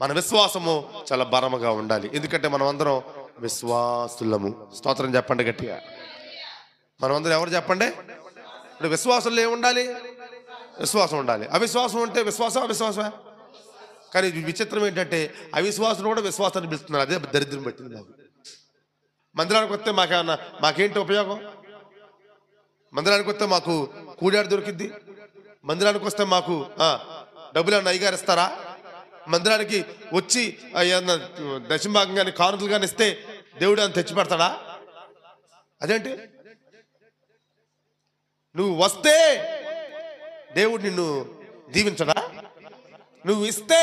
మన విశ్వాసము చాలా బలముగా ఉండాలి. ఎందుకంటే మనం అందరం విశ్వాసులము. స్తోత్రం చెప్పండి గట్టిగా. మనం అందరం ఎవరు చెప్పండి? ఇప్పుడు విశ్వాసంలో ఏముండాలి? విశ్వాసం ఉండాలి. అవిశ్వాసం ఉంటే విశ్వాసం అవిశ్వాసమే. కానీ విచిత్రం ఏంటంటే అవిశ్వాసం కూడా విశ్వాసాన్ని పిలుస్తున్నారు. అదే దరిద్రం పెట్టింది నాకు. మందిరానికి వస్తే మాకేంటి ఉపయోగం? మందిరానికి వస్తే మాకు కూడాడు దొరికిద్ది. మందిరానికి వస్తే మాకు డబ్బులు ఏమన్నా అయ్యగారు ఇస్తారా? మందిరానికి వచ్చి ఏమన్నా దశంభాగం కానీ కానుకలు కానీ ఇస్తే దేవుడు అని తెచ్చి పెడతాడా? అదేంటి? నువ్వు వస్తే దేవుడు నిన్ను దీవించడా? నువ్వు ఇస్తే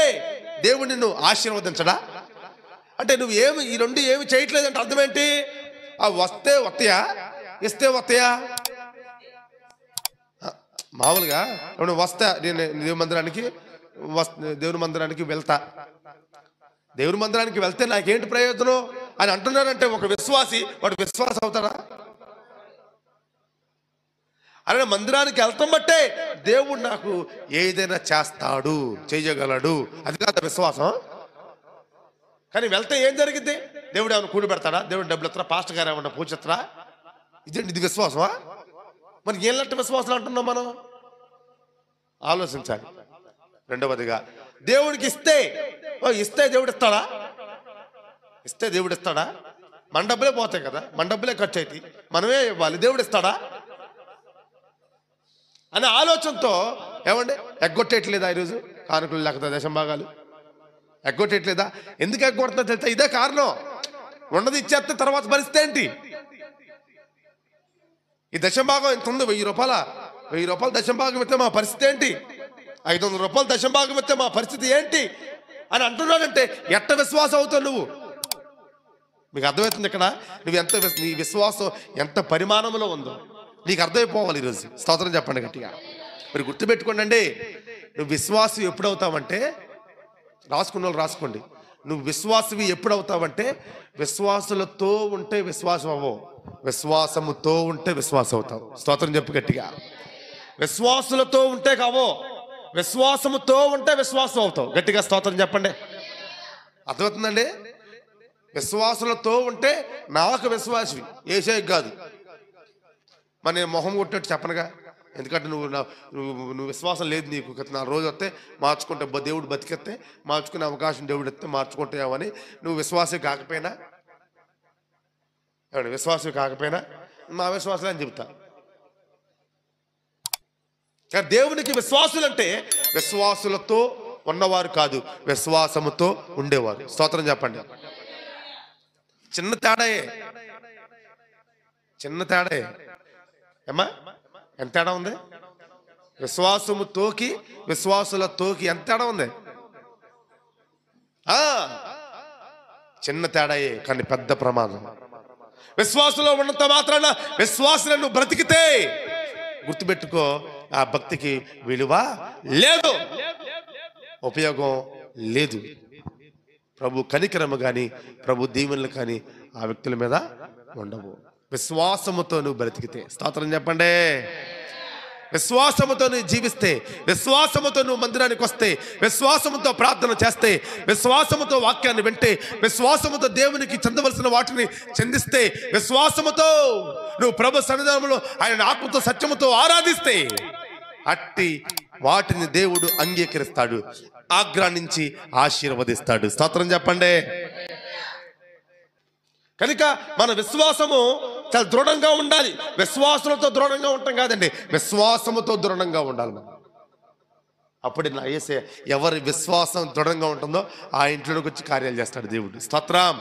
దేవుడు నిన్ను ఆశీర్వదించడా? అంటే నువ్వు ఈ రెండు ఏమి చేయట్లేదంటే అర్థం ఏంటి? వస్తే వస్తాయా, ఇస్తే వస్తాయా? మామూలుగా నువ్వు వస్తా, నేను దేవుని మందిరానికి వెళ్తా, దేవుని మందిరానికి వెళ్తే నాకేంటి ప్రయోజనం అని అంటున్నారంటే ఒక విశ్వాసి వాడు విశ్వాసం అవుతాడా? అరే మందిరానికి వెళ్తాం బట్టే దేవుడు నాకు ఏదైనా చేస్తాడు, చేయగలడు, అది కాదు విశ్వాసం. కానీ వెళ్తే ఏం జరిగింది? దేవుడు ఏమైనా కూడి పెడతాడా? దేవుడు డబ్బులు ఎత్తరా? పాస్టర్ గారు ఏమన్నా పూజిస్తారా? ఇదేంటి, ఇది విశ్వాసమా? మరి ఏళ్ళంటే విశ్వాసం అంటున్నాం మనం. ఆలోచించాలి. రెండవదిగా దేవుడికి ఇస్తే దేవుడు ఇస్తాడా? ఇస్తే దేవుడు ఇస్తాడా? మన డబ్బులే పోతాయి కదా, మన డబ్బులే ఖర్చు అవుతాయి, మనమే ఇవ్వాలి, దేవుడు ఇస్తాడా అనే ఆలోచనతో ఏమండి ఎగ్గొట్టేయట్లేదా ఈరోజు కానుకలు లేకపోతే దశంభాగాలు? ఎగ్గొట్టేయట్లేదా? ఎందుకు ఎగ్గొడుతుందో తెలుసా? ఇదే కారణం. ఉన్నది ఇచ్చేస్తే తర్వాత పరిస్థితి ఏంటి? ఈ దశంభాగం ఎంత ఉంది? 1000 రూపాయలు దశంభాగం ఇస్తే మా పరిస్థితి ఏంటి? 500 రూపాయలు దశంభాగం ఇస్తే మా పరిస్థితి ఏంటి అని అంటున్నాడంటే ఎట్ట విశ్వాసం అవుతావు నువ్వు? మీకు అర్థమవుతుంది ఇక్కడ నువ్వు నీ విశ్వాసం ఎంత పరిమాణంలో ఉందో నీకు అర్థమైపోవాలి ఈరోజు. స్తోత్రం చెప్పండి గట్టిగా. మరి గుర్తుపెట్టుకోండి అండి, నువ్వు విశ్వాసం ఎప్పుడవుతావంటే, రాసుకున్న వాళ్ళు రాసుకోండి, నువ్వు విశ్వాసవి ఎప్పుడవుతావంటే విశ్వాసులతో ఉంటే విశ్వాసం అవ్వవు, విశ్వాసముతో ఉంటే విశ్వాసం అవుతావు. స్తోత్రం చెప్పు గట్టిగా. విశ్వాసులతో ఉంటే కావో, విశ్వాసముతో ఉంటే విశ్వాసం అవుతావు. గట్టిగా స్తోత్రం చెప్పండి. అర్థమవుతుందండి? విశ్వాసులతో ఉంటే నాకు విశ్వాసవి, ఏసేకి కాదు. మరి నేను మొహం కొట్టినట్టు చెప్పనుగా, ఎందుకంటే నువ్వు విశ్వాసం లేదు నీకు. 4 రోజు వస్తే మార్చుకుంటే దేవుడు బతికెత్తే మార్చుకునే అవకాశం దేవుడు ఇస్తే మార్చుకుంటావని నువ్వు విశ్వాసం కాకపోయినా మా విశ్వాసం అని చెబుతా. కానీ దేవునికి విశ్వాసులు అంటే విశ్వాసులతో ఉన్నవారు కాదు, విశ్వాసముతో ఉండేవారు. స్తోత్రం చెప్పండి. చిన్న తేడాయే ఏమ్మా, ఎంత తేడా ఉంది? విశ్వాసముతోకి విశ్వాసులతోకి ఎంత తేడా ఉంది? చిన్న తేడాయే కానీ పెద్ద ప్రమాదం. విశ్వాసంలో ఉన్నంత మాత్రాన విశ్వాసులను బ్రతికితే గుర్తుపెట్టుకో, ఆ భక్తికి విలువ లేదు, ఉపయోగం లేదు. ప్రభు కనికరము కానీ ప్రభు దీవెనలు కానీ ఆ వ్యక్తుల మీద ఉండవు. విశ్వాసముతో నువ్వు బ్రతికితే, స్తోత్రం చెప్పండి. విశ్వాసముతో నువ్వు జీవిస్తే, విశ్వాసముతో నువ్వు మందిరానికి వస్తే, విశ్వాసముతో ప్రార్థన చేస్తే, విశ్వాసముతో వాక్యాన్ని వింటే, విశ్వాసముతో దేవునికి చెందవలసిన వాటిని చెందిస్తే, విశ్వాసముతో నువ్వు ప్రభు సన్నిధానంలో ఆయన ఆత్మతో సత్యముతో ఆరాధిస్తే అట్టి వాటిని దేవుడు అంగీకరిస్తాడు, ఆగ్రానించి ఆశీర్వదిస్తాడు. స్తోత్రం చెప్పండి. కనుక మన విశ్వాసము చాలా దృఢంగా ఉండాలి. విశ్వాసులతో దృఢంగా ఉంటాం కాదండి, విశ్వాసముతో దృఢంగా ఉండాలి మనం. అప్పుడు యేసయ్య ఎవరి విశ్వాసం దృఢంగా ఉంటుందో ఆ ఇంట్లోకి వచ్చి కార్యాలు చేస్తాడు దేవుడు. స్తోత్రం.